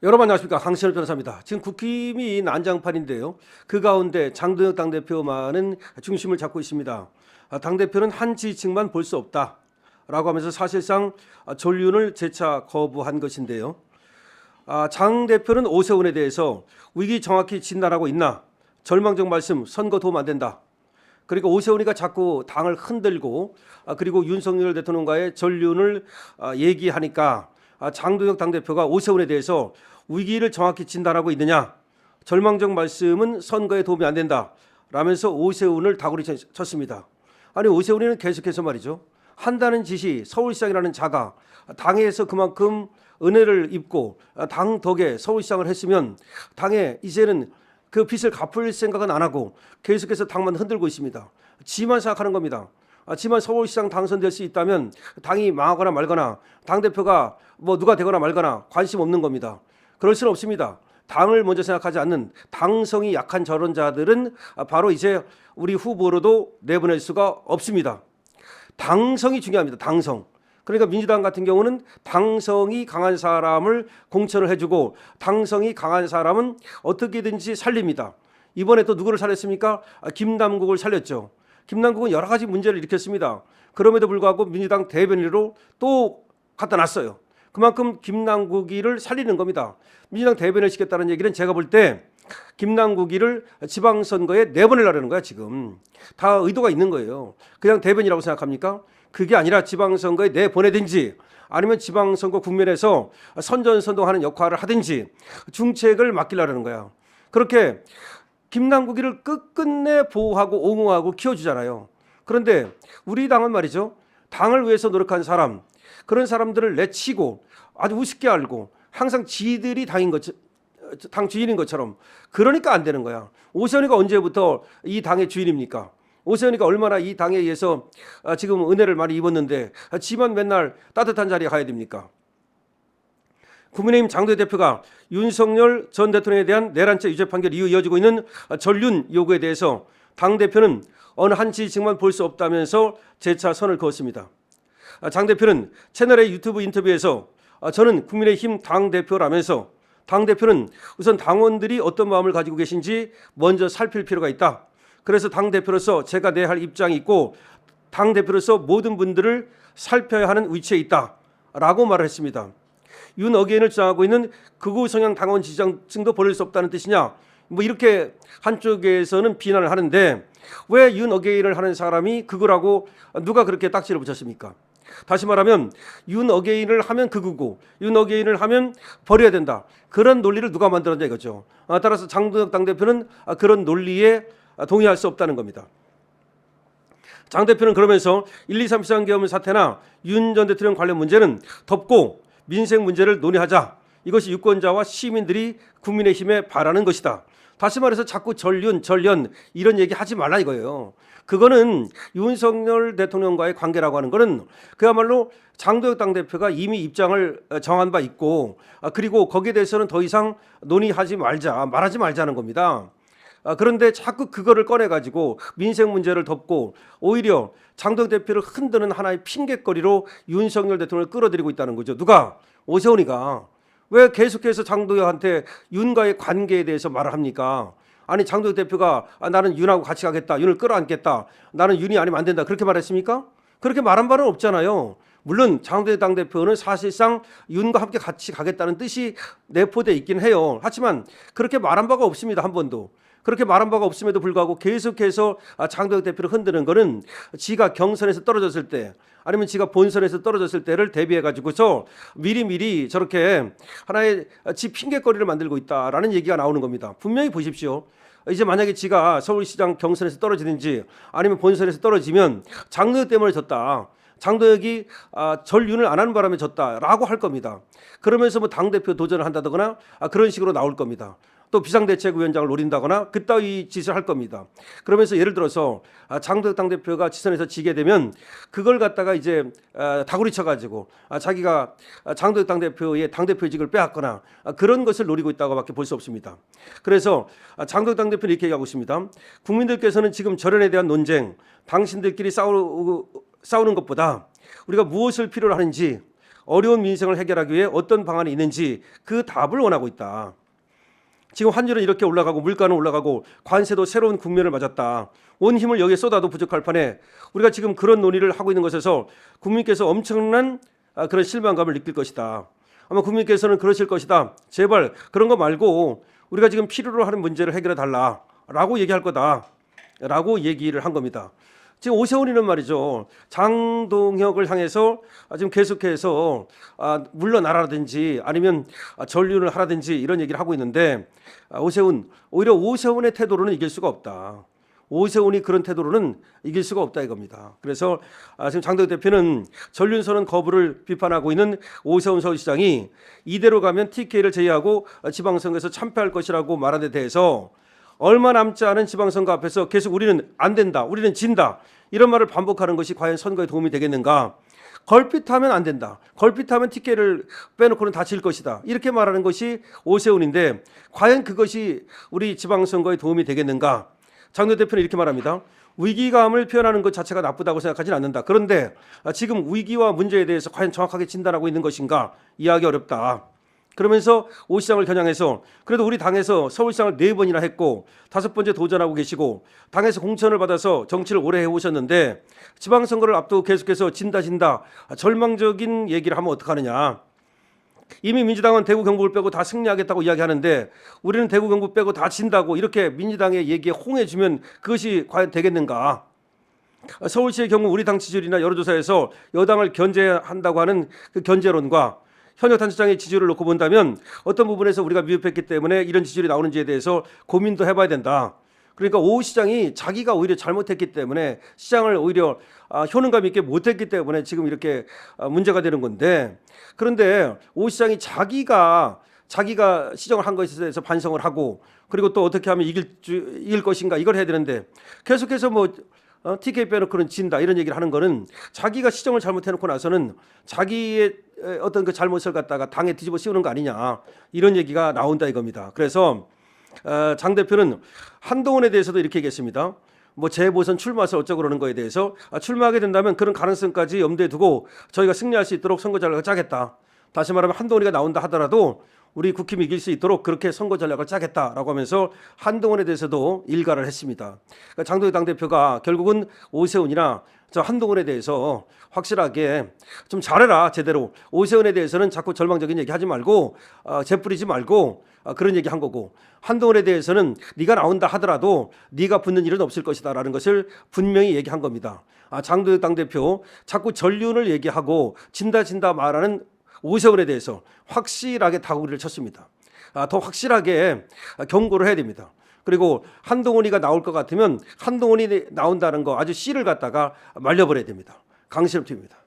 여러분 안녕하십니까, 강신업 변호사입니다. 지금 국힘이 난장판인데요. 그 가운데 장동혁 당대표만은 중심을 잡고 있습니다. 당대표는 한 지지층만 볼 수 없다라고 하면서 사실상 전륜을 재차 거부한 것인데요. 장 대표는 오세훈에 대해서 위기 정확히 진단하고 있나, 절망적 말씀, 선거 도움 안 된다. 그리고 오세훈이가 자꾸 당을 흔들고 그리고 윤석열 대통령과의 전륜을 얘기하니까 장동혁 당대표가 오세훈에 대해서 위기를 정확히 진단하고 있느냐, 절망적 말씀은 선거에 도움이 안 된다 라면서 오세훈을 다구리 쳤습니다. 아니, 오세훈이는 계속해서 말이죠, 한다는 짓이 서울시장이라는 자가 당에서 그만큼 은혜를 입고 당 덕에 서울시장을 했으면 당에 이제는 그 빚을 갚을 생각은 안 하고 계속해서 당만 흔들고 있습니다. 지만 생각하는 겁니다. 지만 서울시장 당선될 수 있다면 당이 망하거나 말거나 당대표가 뭐 누가 되거나 말거나 관심 없는 겁니다. 그럴 수는 없습니다. 당을 먼저 생각하지 않는 당성이 약한 저런 자들은 바로 이제 우리 후보로도 내보낼 수가 없습니다. 당성이 중요합니다. 당성. 그러니까 민주당 같은 경우는 당성이 강한 사람을 공천을 해주고 당성이 강한 사람은 어떻게든지 살립니다. 이번에 또 누구를 살렸습니까? 김남국을 살렸죠. 김남국은 여러 가지 문제를 일으켰습니다. 그럼에도 불구하고 민주당 대변인으로 또 갖다 놨어요. 그만큼 김남국이를 살리는 겁니다. 민주당 대변인을 시켰다는 얘기는 제가 볼 때 김남국이를 지방선거에 내보내려는 거야. 지금 다 의도가 있는 거예요. 그냥 대변이라고 생각합니까? 그게 아니라 지방선거에 내보내든지 아니면 지방선거 국면에서 선전선동하는 역할을 하든지 중책을 맡기려는 거야. 그렇게 김남국이를 끝끝내 보호하고 옹호하고 키워주잖아요. 그런데 우리 당은 말이죠, 당을 위해서 노력한 사람, 그런 사람들을 내치고 아주 우습게 알고 항상 지들이 당 주인인 것처럼, 그러니까 안 되는 거야. 오세훈이가 언제부터 이 당의 주인입니까? 오세훈이가 얼마나 이 당에 의해서 지금 은혜를 많이 입었는데 지만 맨날 따뜻한 자리에 가야 됩니까? 국민의힘 장도혁 대표가 윤석열 전 대통령에 대한 내란죄 유죄 판결 이후 이어지고 있는 전륜 요구에 대해서 당대표는 어느 한 지지층만 볼 수 없다면서 재차 선을 그었습니다. 장 대표는 채널의 유튜브 인터뷰에서 저는 국민의힘 당대표라면서 당대표는 우선 당원들이 어떤 마음을 가지고 계신지 먼저 살필 필요가 있다. 그래서 당대표로서 제가 내야 할 입장이 있고 당대표로서 모든 분들을 살펴야 하는 위치에 있다라고 말을 했습니다. 윤 어게인을 주장하고 있는 극우 성향 당원 지지층도 버릴 수 없다는 뜻이냐, 뭐 이렇게 한쪽에서는 비난을 하는데 왜 윤 어게인을 하는 사람이 극우라고 누가 그렇게 딱지를 붙였습니까? 다시 말하면 윤 어게인을 하면 극우고 윤 어게인을 하면 버려야 된다, 그런 논리를 누가 만들었냐 이거죠. 따라서 장동혁 당대표는 그런 논리에 동의할 수 없다는 겁니다. 장 대표는 그러면서 1, 2, 3 비상계엄 사태나 윤 전 대통령 관련 문제는 덮고 민생 문제를 논의하자. 이것이 유권자와 시민들이 국민의힘에 바라는 것이다. 다시 말해서 자꾸 전륜 이런 얘기 하지 말라 이거예요. 그거는 윤석열 대통령과의 관계라고 하는 거는 그야말로 장도혁 당대표가 이미 입장을 정한 바 있고 그리고 거기에 대해서는 더 이상 논의하지 말하지 말자는 겁니다. 그런데 자꾸 그거를 꺼내가지고 민생 문제를 덮고 오히려 장동혁 대표를 흔드는 하나의 핑계거리로 윤석열 대통령을 끌어들이고 있다는 거죠. 누가? 오세훈이가. 왜 계속해서 장동혁한테 윤과의 관계에 대해서 말을 합니까? 아니, 장동혁 대표가 나는 윤하고 같이 가겠다, 윤을 끌어안겠다, 나는 윤이 아니면 안 된다, 그렇게 말했습니까? 그렇게 말한 바는 없잖아요. 물론 장동혁 당대표는 사실상 윤과 함께 같이 가겠다는 뜻이 내포되어 있긴 해요. 하지만 그렇게 말한 바가 없습니다. 한 번도. 그렇게 말한 바가 없음에도 불구하고 계속해서 장동혁 대표를 흔드는 거는 지가 경선에서 떨어졌을 때 아니면 지가 본선에서 떨어졌을 때를 대비해 가지고서 미리미리 저렇게 하나의 지 핑계거리를 만들고 있다라는 얘기가 나오는 겁니다. 분명히 보십시오. 이제 만약에 지가 서울시장 경선에서 떨어지든지 아니면 본선에서 떨어지면 장동혁 때문에 졌다, 장동혁이 전륜을 안 하는 바람에 졌다라고 할 겁니다. 그러면서 뭐 당대표 도전을 한다거나 그런 식으로 나올 겁니다. 또 비상대책위원장을 노린다거나 그따위 짓을 할 겁니다. 그러면서 예를 들어서 장동혁 당대표가 지선에서 지게 되면 그걸 갖다가 이제 다구리 쳐가지고 자기가 장동혁 당대표의 당대표직을 빼앗거나 그런 것을 노리고 있다고밖에 볼 수 없습니다. 그래서 장동혁 당대표는 이렇게 얘기하고 있습니다. 국민들께서는 지금 절연에 대한 논쟁, 당신들끼리 싸우는 것보다 우리가 무엇을 필요로 하는지 어려운 민생을 해결하기 위해 어떤 방안이 있는지 그 답을 원하고 있다. 지금 환율은 이렇게 올라가고 물가는 올라가고 관세도 새로운 국면을 맞았다. 온 힘을 여기에 쏟아도 부족할 판에 우리가 지금 그런 논의를 하고 있는 것에서 국민께서 엄청난 그런 실망감을 느낄 것이다. 아마 국민께서는 그러실 것이다. 제발 그런 거 말고 우리가 지금 필요로 하는 문제를 해결해 달라라고 얘기할 거다라고 얘기를 한 겁니다. 지금 오세훈이는 말이죠. 장동혁을 향해서 지금 계속해서 물러나라든지 아니면 전륜을 하라든지 이런 얘기를 하고 있는데 오히려 오세훈의 태도로는 이길 수가 없다. 오세훈이 그런 태도로는 이길 수가 없다 이겁니다. 그래서 지금 장동혁 대표는 전륜선언 거부를 비판하고 있는 오세훈 서울시장이 이대로 가면 TK를 제외하고 지방선거에서 참패할 것이라고 말한 데 대해서 얼마 남지 않은 지방선거 앞에서 계속 우리는 안 된다, 우리는 진다 이런 말을 반복하는 것이 과연 선거에 도움이 되겠는가? 걸핏하면 안 된다. 걸핏하면 TK를 빼놓고는 다 질 것이다. 이렇게 말하는 것이 오세훈인데 과연 그것이 우리 지방선거에 도움이 되겠는가? 장동혁 대표는 이렇게 말합니다. 위기감을 표현하는 것 자체가 나쁘다고 생각하지는 않는다. 그런데 지금 위기와 문제에 대해서 과연 정확하게 진단하고 있는 것인가? 이해하기 어렵다. 그러면서 오 시장을 겨냥해서 그래도 우리 당에서 서울시장을 4번이나 했고 5번째 도전하고 계시고 당에서 공천을 받아서 정치를 오래 해오셨는데 지방선거를 앞두고 계속해서 진다 절망적인 얘기를 하면 어떡하느냐. 이미 민주당은 대구 경북을 빼고 다 승리하겠다고 이야기하는데 우리는 대구 경북 빼고 다 진다고 이렇게 민주당의 얘기에 홍해주면 그것이 과연 되겠는가. 서울시의 경우 우리 당 지지율이나 여론조사에서 여당을 견제한다고 하는 그 견제론과 현역 단체장의 지지율을 놓고 본다면 어떤 부분에서 우리가 미흡했기 때문에 이런 지지율이 나오는지에 대해서 고민도 해봐야 된다. 그러니까 오 시장이 자기가 오히려 잘못했기 때문에 시장을 오히려 효능감 있게 못했기 때문에 지금 이렇게 문제가 되는 건데 그런데 오 시장이 자기가 시정을 한 것에 대해서 반성을 하고 그리고 또 어떻게 하면 이길 것인가 이걸 해야 되는데 계속해서 TK 빼놓고는 진다 이런 얘기를 하는 거는 자기가 시정을 잘못해놓고 나서는 자기의 어떤 그 잘못을 갖다가 당에 뒤집어 씌우는 거 아니냐 이런 얘기가 나온다 이겁니다. 그래서 장 대표는 한동훈에 대해서도 이렇게 얘기했습니다. 재보선 출마해서 어쩌고 그러는 거에 대해서 출마하게 된다면 그런 가능성까지 염두에 두고 저희가 승리할 수 있도록 선거 전략을 짜겠다. 다시 말하면 한동훈이가 나온다 하더라도 우리 국힘이 이길 수 있도록 그렇게 선거 전략을 짜겠다라고 하면서 한동훈에 대해서도 일가를 했습니다. 그러니까 장동혁 당대표가 결국은 오세훈이나 저 한동훈에 대해서 확실하게 좀 잘해라 제대로. 오세훈에 대해서는 자꾸 절망적인 얘기 하지 말고 재뿌리지 말고 그런 얘기 한 거고 한동훈에 대해서는 네가 나온다 하더라도 네가 붙는 일은 없을 것이다라는 것을 분명히 얘기한 겁니다. 장동혁 당대표 자꾸 전륜을 얘기하고 진다 말하는 오세훈에 대해서 확실하게 다구리를 쳤습니다. 더 확실하게 경고를 해야 됩니다. 그리고 한동훈이가 나올 것 같으면 한동훈이 나온다는 거 아주 씨를 갖다가 말려버려야 됩니다. 강신업 TV입니다.